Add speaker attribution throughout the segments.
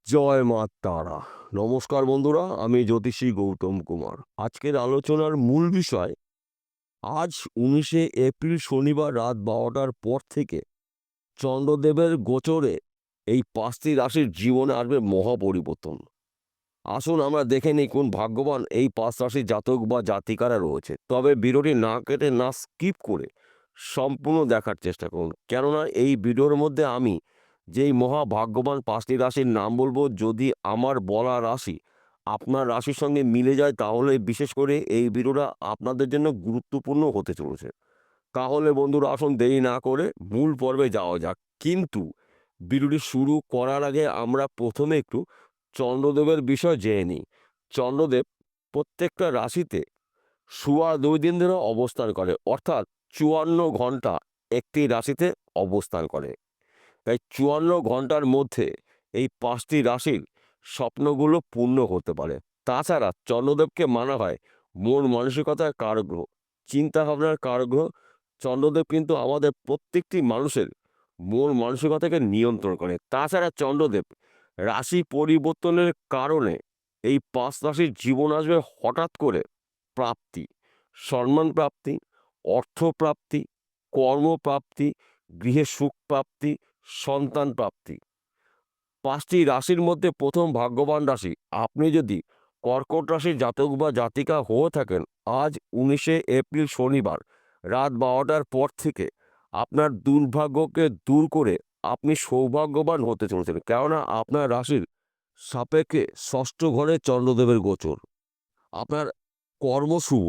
Speaker 1: জয় মা তারা। নমস্কার বন্ধুরা, আমি জ্যোতিষী গৌতম কুমার। আজকের আলোচনার মূল বিষয়, আজ ১৯শে এপ্রিল শনিবার রাত ১২টার পর থেকে চন্দ্রদেবের গোচরে এই ৫টি রাশির জীবনে আসবে মহাপরিবর্তন। আসুন আমরা দেখে নিই কোন ভাগ্যবান এই ৫ রাশির জাতক বা জাতিকারা রয়েছে। তবে ভিডিওটি না কেটে না স্কিপ করে সম্পূর্ণ দেখার চেষ্টা করুন। কেননা এই ভিডিওর মধ্যে আমি যেই মহাভাগ্যবান ৫টি রাশির নাম বলবো, যদি আমার বলা রাশি আপনার রাশির সঙ্গে মিলে যায় তাহলে বিশেষ করে এই ভিডিওটা আপনাদের জন্য গুরুত্বপূর্ণ হতে চলেছে। তাহলে বন্ধুরা আসুন দেরি না করে মূল পর্বে যাওয়া যাক। কিন্তু ভিডিওটি শুরু করার আগে আমরা প্রথমে একটু চন্দ্রদেবের বিষয় জেনে নিই। চন্দ্রদেব প্রত্যেকটা রাশিতে সোয়া ২ দিন ধরে অবস্থান করে, অর্থাৎ ৫৪ ঘন্টা একটি রাশিতে অবস্থান করে। তাই ৫৪ ঘন্টার মধ্যে এই ৫টি রাশির স্বপ্নগুলো পূর্ণ হতে পারে। তাছাড়া চন্দ্রদেবকে মানা হয় মন মানসিকতার কারগ্রহ, চিন্তাভাবনার কারগ্রহ। চন্দ্রদেব কিন্তু আমাদের প্রত্যেকটি মানুষের মন মানসিকতাকে নিয়ন্ত্রণ করে। তাছাড়া চন্দ্রদেব রাশি পরিবর্তনের কারণে এই ৫ রাশির জীবন আসবে হঠাৎ করে প্রাপ্তি, সম্মান প্রাপ্তি, অর্থপ্রাপ্তি, কর্মপ্রাপ্তি, গৃহে সুখ প্রাপ্তি, সন্তান প্রাপ্তি। ৫টি রাশির মধ্যে প্রথম ভাগ্যবান রাশি আপনি যদি কর্কট রাশির জাতক বা জাতিকা হয়ে থাকেন, আজ ১৯শে এপ্রিল শনিবার রাত ১২টার পর থেকে আপনার দুর্ভাগ্যকে দূর করে আপনি সৌভাগ্যবান হতে চলেছেন। কেননা আপনার রাশির সাপেক্ষে ষষ্ঠ ঘরে চন্দ্রদেবের গোচর। আপনার কর্ম শুভ,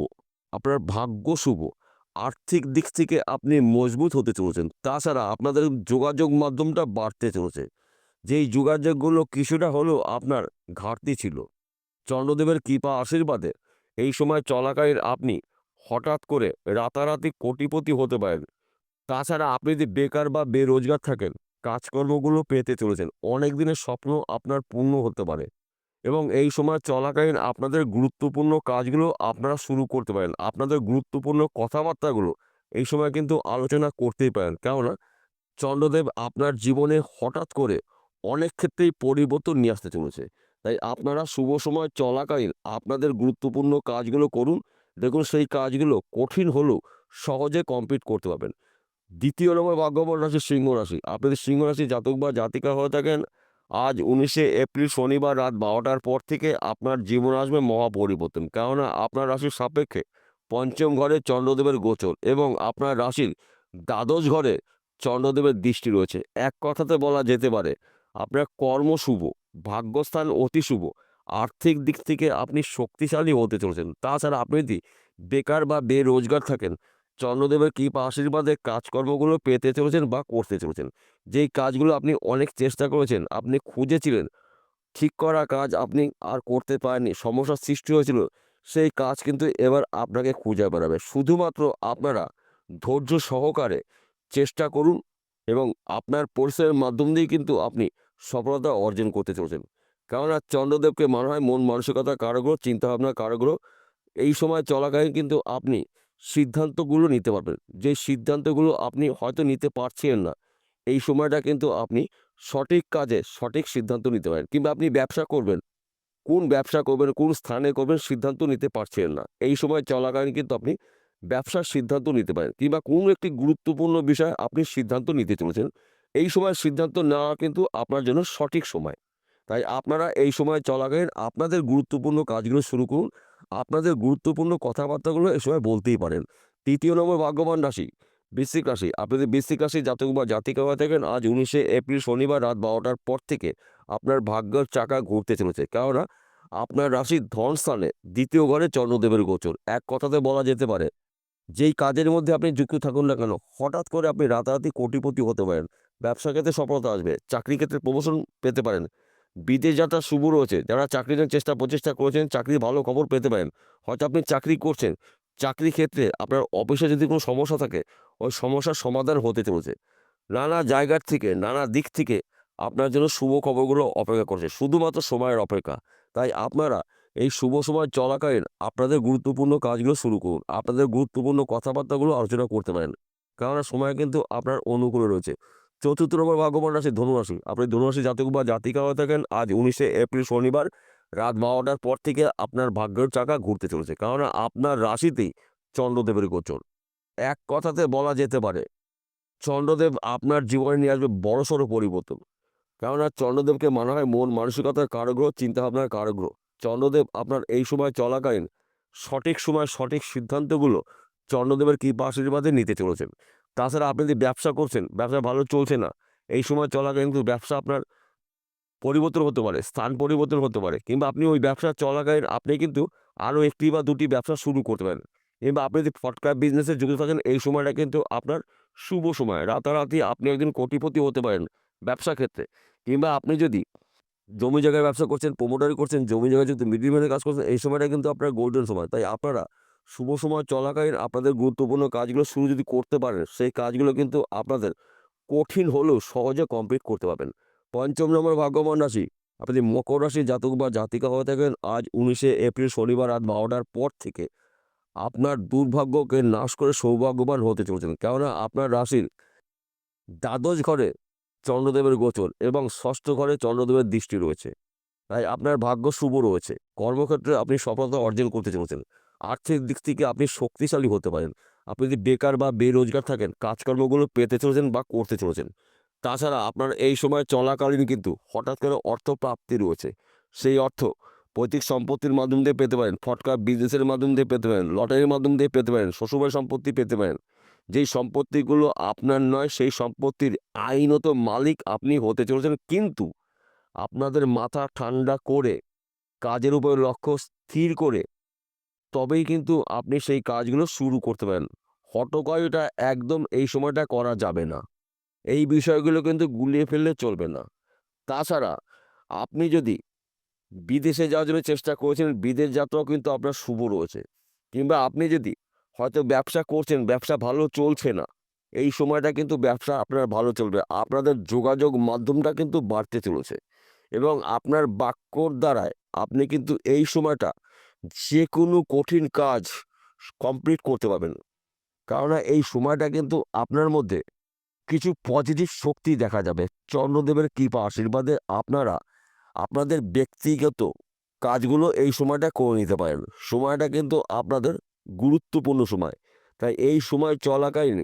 Speaker 1: আপনার ভাগ্য শুভ, আর্থিক দিক থেকে আপনি মজবুত হতে চলেছেন। তাছাড়া আপনাদের যোগাযোগ মাধ্যমটা বাড়তে চলেছে। যেই যোগাযোগগুলো কিছুটা হলেও আপনার ঘাটতি ছিল, চন্দ্রদেবের কৃপা আশীর্বাদে এই সময় চলাকালীন আপনি হঠাৎ করে রাতারাতি কোটিপতি হতে পারেন। তাছাড়া আপনি যদি বেকার বা বেরোজগার থাকেন, কাজকর্মগুলো পেতে চলেছেন। অনেক দিনের স্বপ্ন আপনার পূর্ণ হতে পারে এবং এই সময় চলাকালীন আপনাদের গুরুত্বপূর্ণ কাজগুলো আপনারা শুরু করতে পারেন। আপনাদের গুরুত্বপূর্ণ কথাবার্তাগুলো এই সময় কিন্তু আলোচনা করতেই পারেন। কেননা চন্দ্রদেব আপনার জীবনে হঠাৎ করে অনেক ক্ষেত্রেই পরিবর্তন নিয়ে আসতে চলেছে। তাই আপনারা শুভ সময় চলাকালীন আপনাদের গুরুত্বপূর্ণ কাজগুলো করুন। দেখুন সেই কাজগুলো কঠিন হলেও সহজে কমপ্লিট করতে পারবেন। ২য় নম্বর ভাগ্যবান রাশি সিংহ রাশি। আপনি যদি সিংহ রাশির জাতক বা জাতিকা হয়ে থাকেন, আজ ১৯শে এপ্রিল শনিবার রাত ১২টার পর থেকে আপনার জীবনে আসবে মহাপরিবর্তন। কেননা আপনার রাশির সাপেক্ষে পঞ্চম ঘরে চন্দ্রদেবের গোচর এবং আপনার রাশির দ্বাদশ ঘরে চন্দ্রদেবের দৃষ্টি রয়েছে। এক কথাতে বলা যেতে পারে আপনার কর্ম শুভ, ভাগ্যস্থান অতি শুভ, আর্থিক দিক থেকে আপনি শক্তিশালী হতে চলেছেন। তাছাড়া আপনি যদি বেকার বা বেরোজগার থাকেন, চন্দ্রদেবের কৃপা আশীর্বাদে কাজকর্মগুলো পেতে চলেছেন বা করতে চলেছেন। যেই কাজগুলো আপনি অনেক চেষ্টা করেছেন, আপনি খুঁজেছিলেন, ঠিক করা কাজ আপনি আর করতে পারেননি, সমস্যার সৃষ্টি হয়েছিল, সেই কাজ কিন্তু এবার আপনাকে খুঁজে বেড়াবে। শুধুমাত্র আপনারা ধৈর্য সহকারে চেষ্টা করুন এবং আপনার পরিশ্রমের মাধ্যম দিয়েই কিন্তু আপনি সফলতা অর্জন করতে চলেছেন। কেননা চন্দ্রদেবকে মানা হয় মন মানসিকতার কারগ্রহ, চিন্তাভাবনার কারগ্রহ। এই সময় চলাকালীন কিন্তু আপনি সিদ্ধান্তগুলো নিতে পারবেন। যে সিদ্ধান্তগুলো আপনি হয়তো নিতে পারছিলেন না, এই সময়টা কিন্তু আপনি সঠিক কাজে সঠিক সিদ্ধান্ত নিতে পারেন। কিংবা আপনি ব্যবসা করবেন, কোন ব্যবসা করবেন, কোন স্থানে করবেন সিদ্ধান্ত নিতে পারছিলেন না। এই সময় চলাকালীন কিন্তু আপনি ব্যবসার সিদ্ধান্ত নিতে পারেন কিংবা কোনো একটি গুরুত্বপূর্ণ বিষয়ে আপনি সিদ্ধান্ত নিতে চলেছেন। এই সময় সিদ্ধান্ত নেওয়া কিন্তু আপনার জন্য সঠিক সময়। তাই আপনারা এই সময় চলাকালীন আপনাদের গুরুত্বপূর্ণ কাজগুলো শুরু করুন। আপনাদের গুরুত্বপূর্ণ কথাবার্তাগুলো এ সময় বলতেই পারেন। ৩য় নম্বর ভাগ্যবান রাশি বৃশ্চিক রাশি। আপনি যদি বৃশ্চিক রাশির জাতক বা জাতিকা হয়ে থাকেন, আজ ১৯শে এপ্রিল শনিবার রাত ১২টার পর থেকে আপনার ভাগ্যের চাকা ঘুরতে চলেছে। কেননা আপনার রাশির ধনস্থানে ২য় ঘরে চন্দ্রদেবের গোচর। এক কথাতে বলা যেতে পারে যেই কাজের মধ্যে আপনি যুক্ত থাকুন না কেন, হঠাৎ করে আপনি রাতারাতি কোটিপতি হতে পারেন। ব্যবসা ক্ষেত্রে সফলতা আসবে, চাকরি ক্ষেত্রে প্রমোশন পেতে পারেন। বিদেশ যাত্রা শুভ রয়েছে। যারা চাকরির জন্য প্রচেষ্টা করেছেন, চাকরির ভালো খবর পেতে পারেন। হয়তো আপনি চাকরি করছেন, চাকরি ক্ষেত্রে আপনার অফিসে যদি কোনো সমস্যা থাকে, ওই সমস্যার সমাধান হতে চলেছে। নানা জায়গার থেকে, নানা দিক থেকে আপনার জন্য শুভ খবরগুলো অপেক্ষা করছে। শুধুমাত্র সময়ের অপেক্ষা। তাই আপনারা এই শুভ সময় চলাকালীন আপনাদের গুরুত্বপূর্ণ কাজগুলো শুরু করুন। আপনাদের গুরুত্বপূর্ণ কথাবার্তাগুলো আলোচনা করতে পারেন। কেননা সময় কিন্তু আপনার অনুকূলে রয়েছে। চতুর্থ নম্বর ভাগ্যবান রাশি ধনুরাশি। আপনি ধনুরাশি জাতক বা জাতিকা হয়ে থাকেন, আজ 19শে এপ্রিল শনিবার রাত 12টার পর থেকে আপনার ভাগ্যের চাকা ঘুরতে চলেছে। কেননা আপনার রাশিতেই চন্দ্রদেবের গোচর। এক কথাতে বলা যেতে পারে চন্দ্রদেব আপনার জীবনে নিয়ে আসবে বড়সড় পরিবর্তন। কেননা চন্দ্রদেবকে মানা হয় মন মানসিকতার কারগ্রহ, চিন্তাভাবনার কারগ্রহ। চন্দ্রদেব আপনার এই সময় চলাকালীন সঠিক সময় সঠিক সিদ্ধান্তগুলো চন্দ্রদেবের কৃপা আশীর্বাদে নিতে চলেছেন। তাছাড়া আপনি যদি ব্যবসা করছেন, ব্যবসা ভালো চলছে না, এই সময় চলাকালীন কিন্তু ব্যবসা আপনার পরিবর্তন হতে পারে, স্থান পরিবর্তন হতে পারে, কিংবা আপনি ওই ব্যবসা চলাকালীন আপনি কিন্তু আরও একটি বা দুটি ব্যবসা শুরু করতে পারেন। কিংবা আপনি যদি ফটকা বিজনেসে যুক্ত থাকেন, এই সময়টা কিন্তু আপনার শুভ সময়। রাতারাতি আপনি একদিন কোটিপতি হতে পারেন ব্যবসা ক্ষেত্রে। কিংবা আপনি যদি জমি জায়গায় ব্যবসা করছেন, প্রোমোটারি করছেন, জমি জায়গায় যদি মিডলম্যানের কাজ করছেন, এই সময়টা কিন্তু আপনার গোল্ডেন সময়। তাই আপনারা শুভ সময় চলাকালীন আপনাদের গুরুত্বপূর্ণ কাজগুলো শুরু যদি করতে পারেন, সেই কাজগুলো কিন্তু আপনাদের কঠিন হলেও সহজে কমপ্লিট করতে পারবেন। পঞ্চম নম্বর ভাগ্যবান রাশি, আপনি যদি মকর রাশির জাতক বা জাতিকা হয়ে থাকেন, আজ 19শে এপ্রিল শনিবার রাত 12টার পর থেকে আপনার দুর্ভাগ্যকে নাশ করে সৌভাগ্যবান হতে চলেছেন। কেননা আপনার রাশির দ্বাদশ ঘরে চন্দ্রদেবের গোচর এবং ষষ্ঠ ঘরে চন্দ্রদেবের দৃষ্টি রয়েছে। তাই আপনার ভাগ্য শুভ রয়েছে। কর্মক্ষেত্রে আপনি সফলতা অর্জন করতে চলেছেন। আর্থিক দিক থেকে আপনি শক্তিশালী হতে পারেন। আপনি যদি বেকার বা বেরোজগার থাকেন, কাজকর্মগুলো পেতে চলেছেন বা করতে চলেছেন। তাছাড়া আপনার এই সময় চলাকালীন কিন্তু হঠাৎ করে অর্থ প্রাপ্তি রয়েছে। সেই অর্থ পৈতৃক সম্পত্তির মাধ্যম দিয়ে পেতে পারেন, ফটকা বিজনেসের মাধ্যম দিয়ে পেতে পারেন, লটারির মাধ্যম দিয়ে পেতে পারেন, শ্বশুরবাড়ির সম্পত্তি পেতে পারেন। যেই সম্পত্তিগুলো আপনার নয়, সেই সম্পত্তির আইনত মালিক আপনি হতে চলেছেন। কিন্তু আপনাদের মাথা ঠান্ডা করে কাজের উপরে লক্ষ্য স্থির করে তবেই কিন্তু আপনি সেই কাজগুলো শুরু করতে পারেন। হঠকারিতা একদম এই সময়টা করা যাবে না। এই বিষয়গুলো কিন্তু গুলিয়ে ফেললে চলবে না। তাছাড়া আপনি যদি বিদেশে যাওয়ার জন্য চেষ্টা করেছেন, বিদেশ যাত্রাও কিন্তু আপনার শুভ রয়েছে। কিংবা আপনি যদি হয়তো ব্যবসা করছেন, ব্যবসা ভালো চলছে না, এই সময়টা কিন্তু ব্যবসা আপনার ভালো চলবে। আপনাদের যোগাযোগ মাধ্যমটা কিন্তু বাড়তে চলেছে এবং আপনার বাক্যর দ্বারায় আপনি কিন্তু এই সময়টা যে কোনো কঠিন কাজ কমপ্লিট করতে পারবেন। কেননা এই সময়টা কিন্তু আপনার মধ্যে কিছু পজিটিভ শক্তি দেখা যাবে। চন্দ্রদেবের কৃপা আশীর্বাদে আপনারা আপনাদের ব্যক্তিগত কাজগুলো এই সময়টা করে নিতে পারেন। সময়টা কিন্তু আপনাদের গুরুত্বপূর্ণ সময়। তাই এই সময় চলাকালীন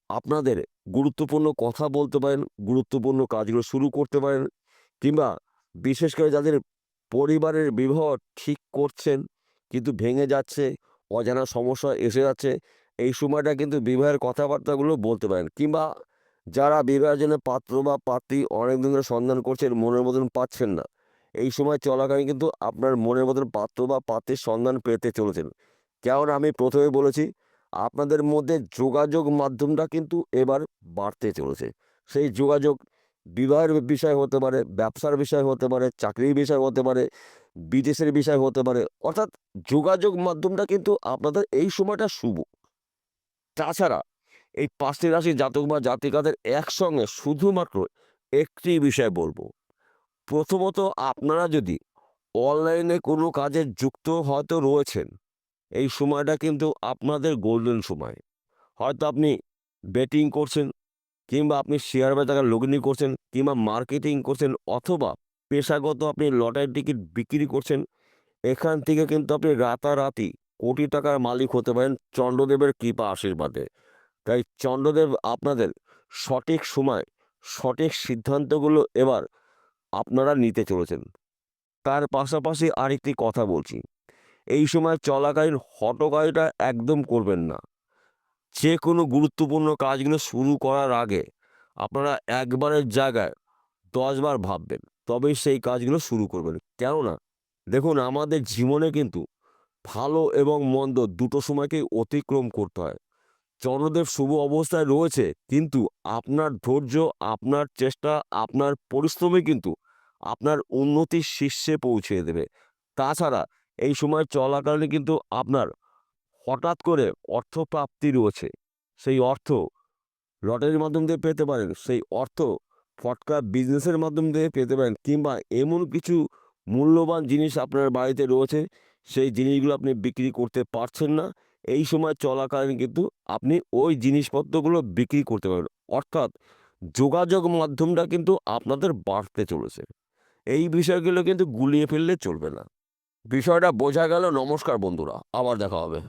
Speaker 1: আপনাদের গুরুত্বপূর্ণ কথা বলতে পারেন, গুরুত্বপূর্ণ কাজগুলো শুরু করতে পারেন। কিংবা বিশেষ করে যাদের পরিবারের বিবাহ ঠিক করছেন কিন্তু ভেঙে যাচ্ছে, অজানা সমস্যা এসে যাচ্ছে, এই সময়টা কিন্তু বিবাহের কথাবার্তাগুলো বলতে পারেন। কিংবা যারা বিবাহের জন্য পাত্র বা পাত্রী অনেক দিন ধরে সন্ধান করছেন, মনের মতন পাচ্ছেন না, এই সময় চলাকালীন কিন্তু আপনার মনের মতন পাত্র বা পাত্রীর সন্ধান পেতে চলেছেন। কেননা আমি প্রথমে বলেছি আপনাদের মধ্যে যোগাযোগ মাধ্যমটা কিন্তু এবার বাড়তে চলেছে। সেই যোগাযোগ বিবাহের বিষয় হতে পারে, ব্যবসার বিষয় হতে পারে, চাকরির বিষয় হতে পারে, বিদেশের বিষয় হতে পারে। অর্থাৎ যোগাযোগ মাধ্যমটা কিন্তু আপনাদের এই সময়টা শুভ। তাছাড়া এই ৫টি রাশির জাতক বা জাতিকাদের একসঙ্গে শুধুমাত্র একটি বিষয় বলব। প্রথমত, আপনারা যদি অনলাইনে কোনো কাজে যুক্ত হয়তো রয়েছেন, এই সময়টা কিন্তু আপনাদের গোল্ডেন সময়। হয়তো আপনি বেটিং করছেন, কিংবা আপনি শেয়ার বাজারে লগ্নি করছেন, কিংবা মার্কেটিং করছেন, অথবা পেশাগত আপনি লটারির টিকিট বিক্রি করছেন। এখান থেকে কিন্তু আপনি রাতারাতি কোটি টাকার মালিক হতে পারেন চন্দ্রদেবের কৃপা আশীর্বাদে। তাই চন্দ্রদেব আপনাদের সঠিক সময় সঠিক সিদ্ধান্তগুলো এবার আপনারা নিতে চলেছেন। তার পাশাপাশি আরেকটি কথা বলছি, এই সময় চলাকালীন হঠকারিতা একদম করবেন না। যে কোনো গুরুত্বপূর্ণ কাজগুলো শুরু করার আগে আপনারা একবারের জায়গায় 10 বার ভাববেন, তবেই সেই কাজগুলো শুরু করবেন। কেননা দেখুন, আমাদের জীবনে কিন্তু ভালো এবং মন্দ দুটো সময়কেই অতিক্রম করতে হয়। চন্দ্রদেব শুভ অবস্থায় রয়েছে, কিন্তু আপনার ধৈর্য, আপনার চেষ্টা, আপনার পরিশ্রমই কিন্তু আপনার উন্নতির শীর্ষে পৌঁছে দেবে। তাছাড়া এই সময় চলাকালীন কিন্তু আপনার হঠাৎ করে অর্থপ্রাপ্তি রয়েছে। সেই অর্থ লটারির মাধ্যম দিয়ে পেতে পারেন, সেই অর্থ ফটকা বিজনেসের মাধ্যম দিয়ে পেতে পারেন, কিংবা এমন কিছু মূল্যবান জিনিস আপনার বাড়িতে রয়েছে, সেই জিনিসগুলো আপনি বিক্রি করতে পারছেন না। এই সময় চলাকালীন কিন্তু আপনি ওই জিনিসপত্রগুলো বিক্রি করতে পারবেন। অর্থাৎ যোগাযোগ মাধ্যমটা কিন্তু আপনাদের বাড়তে চলেছে। এই বিষয়গুলো কিন্তু গুলিয়ে ফেললে চলবে না। বিষয়টা বোঝা গেল। নমস্কার বন্ধুরা, আবার দেখা হবে।